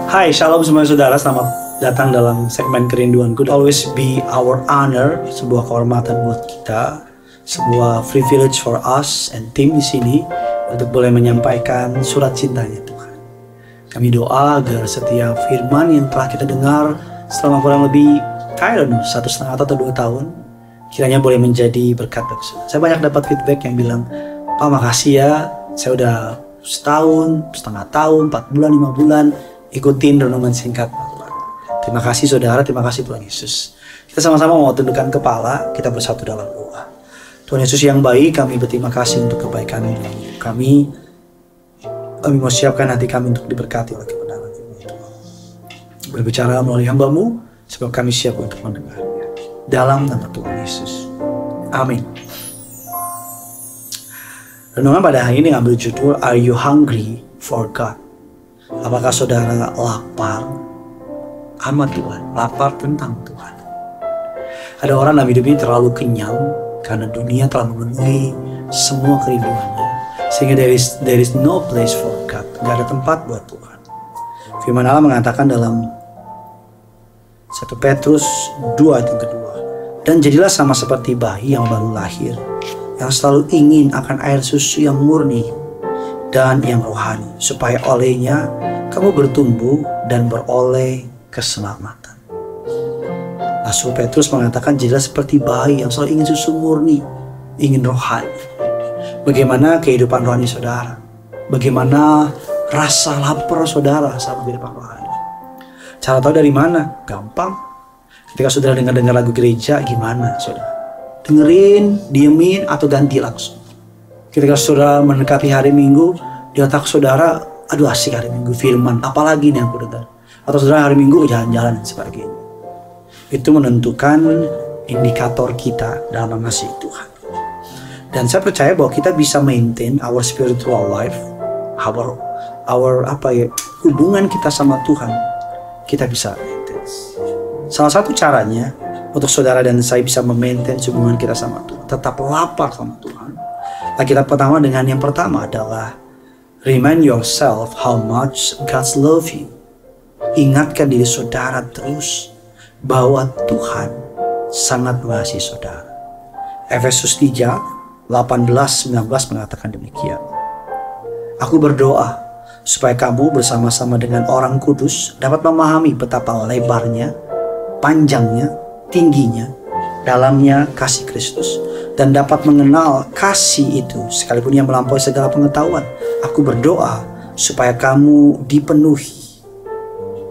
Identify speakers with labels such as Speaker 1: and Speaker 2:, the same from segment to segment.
Speaker 1: Hai, shalom semua saudara, selamat datang dalam segmen Kerinduan. Could always be our honor, sebuah kehormatan buat kita, sebuah privilege for us and team di sini untuk boleh menyampaikan surat cintanya Tuhan. Kami doa agar setiap firman yang telah kita dengar selama kurang lebih, I don't know, 1,5 atau 2 tahun, kiranya boleh menjadi berkat bagi saudara. Saya banyak dapat feedback yang bilang, Pak makasih ya, saya udah setahun, setengah tahun, 4 bulan, 5 bulan ikutin renungan singkat. Terima kasih saudara, terima kasih Tuhan Yesus. Kita sama-sama mau tundukkan kepala, kita bersatu dalam doa. Tuhan Yesus yang baik, kami berterima kasih untuk kebaikan dalam hidup kami. Kami mau siapkan hati kami untuk diberkati oleh kebenaran Tuhan. Berbicara melalui hamba-Mu, sebab kami siap untuk mendengarnya. Dalam nama Tuhan Yesus. Amin. Renungan pada hari ini ngambil judul Are You Hungry for God? Apakah saudara lapar sama Tuhan? Lapar tentang Tuhan. Ada orang dalam hidup ini terlalu kenyang karena dunia telah memenuhi semua kerinduannya, sehingga there is no place for God. Gak ada tempat buat Tuhan. Firman Allah mengatakan dalam 1 Petrus 2 ayat yang kedua, dan jadilah sama seperti bayi yang baru lahir, yang selalu ingin akan air susu yang murni dan yang rohani, supaya olehnya kamu bertumbuh dan beroleh keselamatan. Rasul Petrus mengatakan jadilah seperti bayi yang selalu ingin susu murni, ingin rohani. Bagaimana kehidupan rohani saudara? Bagaimana rasa lapar saudara sama kehidupan rohani? Cara tahu dari mana? Gampang. Ketika saudara dengar lagu gereja, gimana saudara? Dengerin, diemin, atau ganti langsung. Ketika saudara mendekati hari Minggu, di otak saudara, aduh asik hari Minggu firman, apalagi nih yang aku dengar. Atau saudara hari Minggu jalan-jalan dan sebagainya. Itu menentukan indikator kita dalam mengasihi Tuhan. Dan saya percaya bahwa kita bisa maintain our spiritual life, our hubungan kita sama Tuhan, kita bisa maintain. Salah satu caranya untuk saudara dan saya bisa memaintain hubungan kita sama Tuhan, tetap lapar sama Tuhan. Kita pertama dengan yang pertama adalah remind yourself how much God's love you. Ingatkan diri saudara terus bahwa Tuhan sangat mengasihi saudara. Efesus 3, 18-19 mengatakan demikian. Aku berdoa supaya kamu bersama-sama dengan orang kudus dapat memahami betapa lebarnya, panjangnya, tingginya, dalamnya kasih Kristus, dan dapat mengenal kasih itu sekalipun yang melampaui segala pengetahuan. Aku berdoa supaya kamu dipenuhi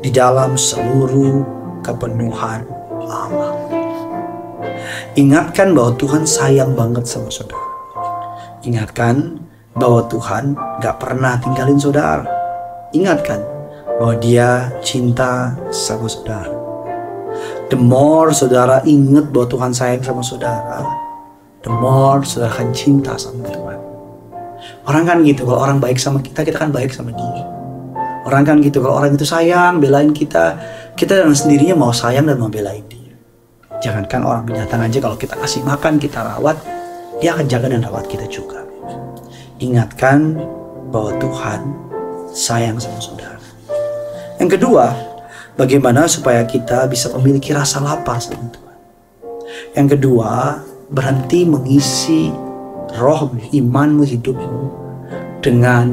Speaker 1: di dalam seluruh kepenuhan Allah. Ingatkan bahwa Tuhan sayang banget sama saudara. Ingatkan bahwa Tuhan gak pernah tinggalin saudara. Ingatkan bahwa Dia cinta sama saudara. The more saudara ingat bahwa Tuhan sayang sama saudara, the more saudara akan cinta sama Tuhan. Orang kan gitu, kalau orang baik sama kita, kita kan baik sama dia. Orang kan gitu, kalau orang itu sayang, belain kita, kita dengan sendirinya mau sayang dan mau belain dia. Jangankan orang binatang aja, kalau kita kasih makan, kita rawat, dia akan jaga dan rawat kita juga. Ingatkan bahwa Tuhan sayang sama saudara. Yang kedua, bagaimana supaya kita bisa memiliki rasa lapar sama Tuhan. Yang kedua, berhenti mengisi rohmu, imanmu, hidupmu dengan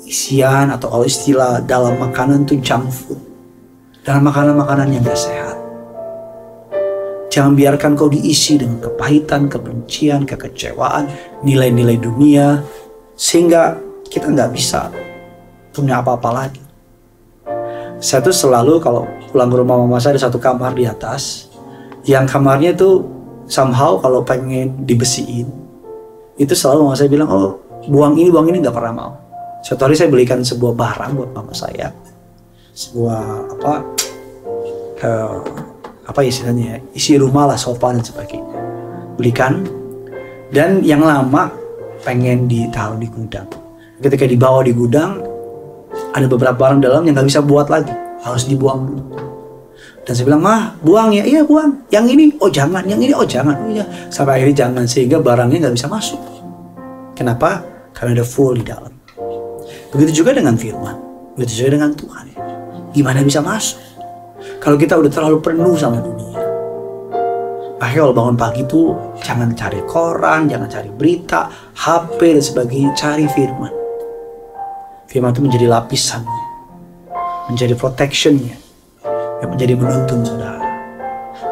Speaker 1: isian atau kalau istilah dalam makanan itu junk food, dalam makanan-makanan yang gak sehat. Jangan biarkan kau diisi dengan kepahitan, kebencian, kekecewaan, nilai-nilai dunia, sehingga kita gak bisa punya apa-apa lagi. Saya tuh selalu kalau pulang ke rumah mama saya ada satu kamar di atas, yang kamarnya tuh somehow kalau pengen dibesiin, itu selalu mama saya bilang, oh buang ini gak pernah mau. Suatu hari saya belikan sebuah barang buat mama saya, sebuah apa istilahnya, isi rumah lah, sofa dan sebagainya, belikan. Dan yang lama pengen ditaruh di gudang. Ketika dibawa di gudang, ada beberapa barang dalam yang gak bisa buat lagi, harus dibuang dulu. Dan saya bilang, mah buang ya, iya buang. Yang ini, oh jangan, yang ini, oh jangan, oh iya. Sampai akhirnya jangan, sehingga barangnya gak bisa masuk. Kenapa? Karena ada full di dalam. Begitu juga dengan firman. begitu juga dengan Tuhan. Gimana bisa masuk kalau kita udah terlalu penuh sama dunia? Makanya kalau bangun pagi tuh jangan cari koran, jangan cari berita, HP dan sebagainya, cari firman. Firman itu menjadi lapisannya, menjadi protectionnya, yang menjadi menuntun saudara.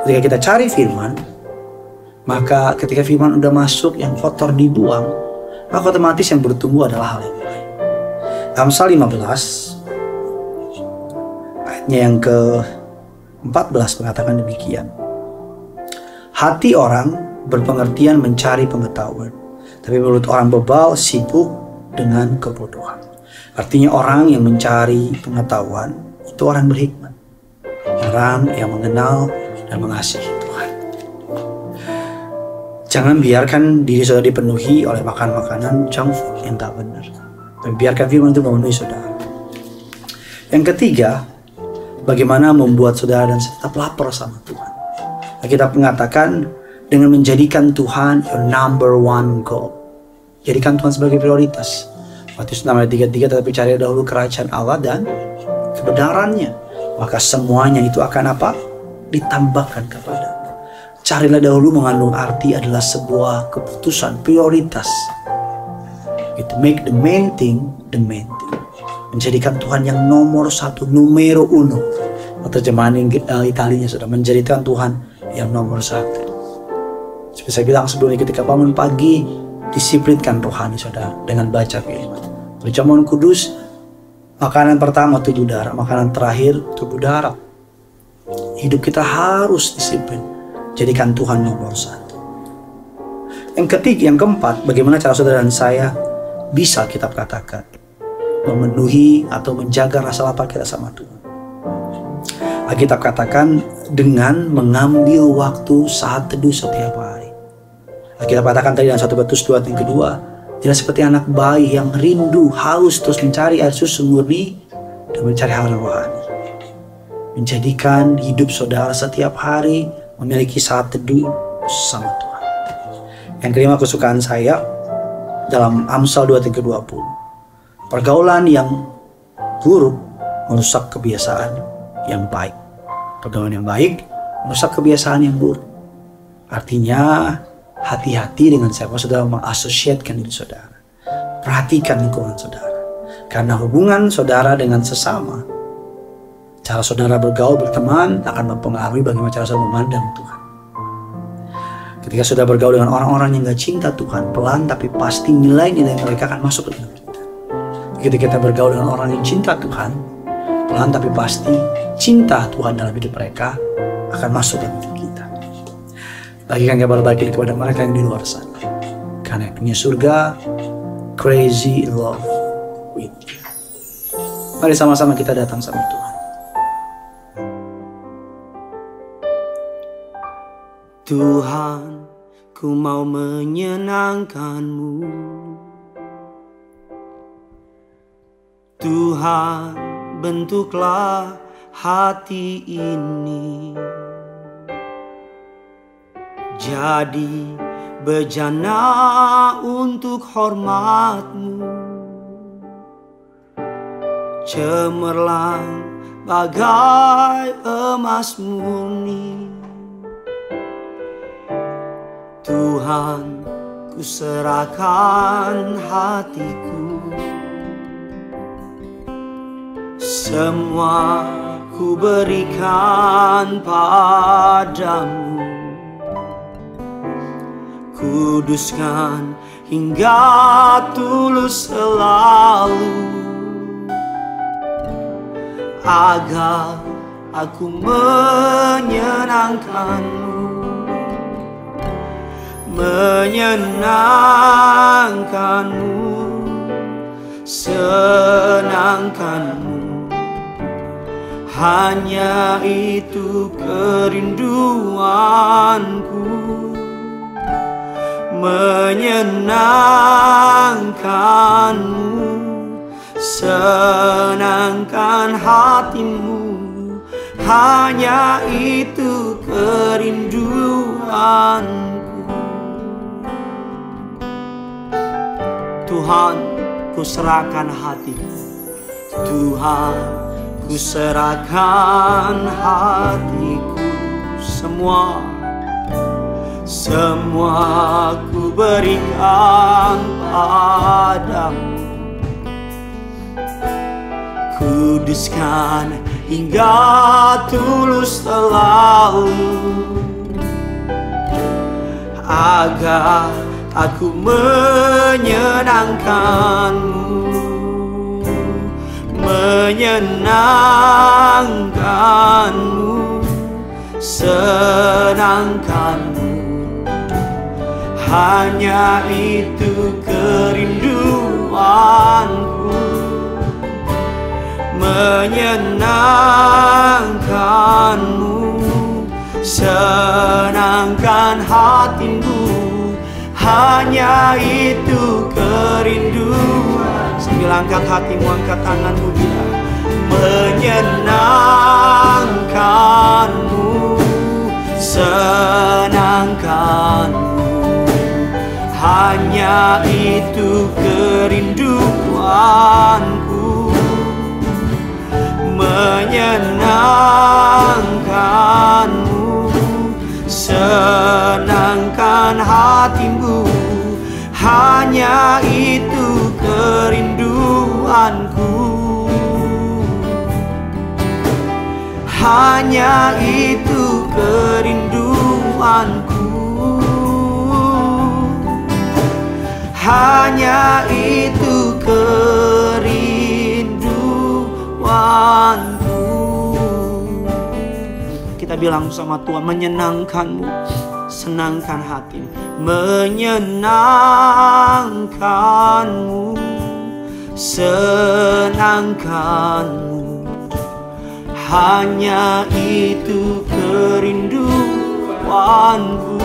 Speaker 1: Ketika kita cari firman, maka ketika firman udah masuk, yang kotor dibuang, maka otomatis yang bertumbuh adalah hal yang baik. Amsal 15 ayatnya yang ke-14 mengatakan demikian. Hati orang berpengertian mencari pengetahuan, tapi mulut orang bebal sibuk dengan kebodohan. Artinya orang yang mencari pengetahuan itu orang berhikmat, orang yang mengenal dan mengasihi Tuhan. Jangan biarkan diri saudara dipenuhi oleh makan makanan junk food yang tak benar, tapi biarkan firman itu memenuhi saudara. Yang ketiga, bagaimana membuat saudara dan saya tetap lapar sama Tuhan. Kita mengatakan dengan menjadikan Tuhan your number one goal. Jadikan Tuhan sebagai prioritas. Matius 6 ayat 33, tetapi cari dahulu kerajaan Allah dan kebenarannya, maka semuanya itu akan apa? Ditambahkan kepadamu. Carilah dahulu mengandung arti adalah sebuah keputusan, prioritas. Itu make the main thing the main thing. Menjadikan Tuhan yang nomor satu, numero uno. Atau terjemahan Italianya sudah menjadikan Tuhan yang nomor satu. Seperti saya bilang sebelumnya, ketika bangun pagi, disiplinkan rohani saudara dengan baca firman. Perjamuan kudus, makanan pertama tubuh darah, makanan terakhir tubuh darah. Hidup kita harus disiplin, jadikan Tuhan nomor satu. Yang ketiga, yang keempat, bagaimana cara saudara dan saya bisa kita katakan memenuhi atau menjaga rasa lapar kita sama Tuhan. Alkitab katakan dengan mengambil waktu saat teduh setiap hari. Alkitab katakan tadi dalam 1 Petrus 2 yang kedua, tidak seperti anak bayi yang rindu, haus terus mencari air susu murni dan mencari hal rohani. Menjadikan hidup saudara setiap hari memiliki saat teduh sama Tuhan. Yang kelima, kesukaan saya dalam Amsal 2 yang ke-20. Pergaulan yang buruk merusak kebiasaan yang baik. Pergaulan yang baik merusak kebiasaan yang buruk. Artinya hati-hati dengan siapa saudara mengasosiatkan diri saudara. Perhatikan lingkungan saudara. Karena hubungan saudara dengan sesama, cara saudara bergaul, berteman akan mempengaruhi bagaimana cara saudara memandang Tuhan. Ketika saudara bergaul dengan orang-orang yang gak cinta Tuhan, pelan tapi pasti nilai-nilai mereka akan masuk ke dalam kita. Ketika kita bergaul dengan orang yang cinta Tuhan, pelan tapi pasti cinta Tuhan dalam hidup mereka akan masuk dalam hidup kita. Bagikan kabar baik ini kepada mereka yang di luar sana, karena punya surga crazy love with you. Mari sama-sama kita datang sama Tuhan. Tuhan, ku mau menyenangkan-Mu. Tuhan, bentuklah hati ini jadi bejana untuk hormat-Mu, cemerlang bagai emas murni. Tuhan, ku serahkan hatiku, semua ku berikan padamu. Kuduskan hingga tulus selalu, agar aku menyenangkan-Mu, menyenangkan-Mu, senangkan-Mu. Hanya itu kerinduanku, menyenangkan-Mu, senangkan hatimu. Hanya itu kerinduanku. Tuhan, ku serahkan hatiku,
Speaker 2: Tuhan, ku serahkan hatiku semua, semua ku berikan padamu. Kuduskan hingga tulus selalu, agar aku menyenangkanmu, menyenangkanmu, senangkanmu. Hanya itu kerinduanku, menyenangkanmu, senangkan hatimu. Hanya itu kerinduan. Sambil angkat hatimu, angkat tanganmu dia. Menyenangkanmu, senangkanmu. Hanya itu kerinduanku, menyenangkanmu, senangkan hatimu. Hanya itu kerinduanku, hanya itu kerinduanku, hanya itu kerinduanku. Kita bilang sama Tuhan, menyenangkanmu, senangkan hatimu. Menyenangkanmu, senangkanmu. Hanya itu kerinduanku,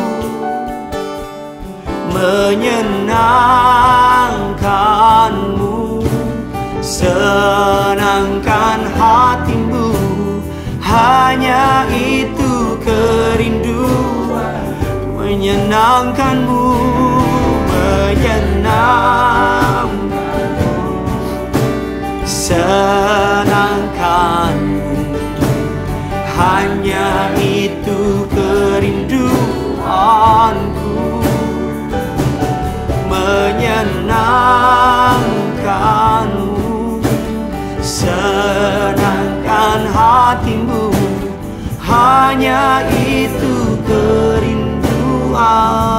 Speaker 2: menyenangkanmu, senangkan hatimu. Hanya itu kerinduan, menyenangkanmu, menyenangkanmu, senangkanmu. Hanya itu kerinduanku, menyenangkanmu, senangkan hatimu. Hanya itu kerinduan.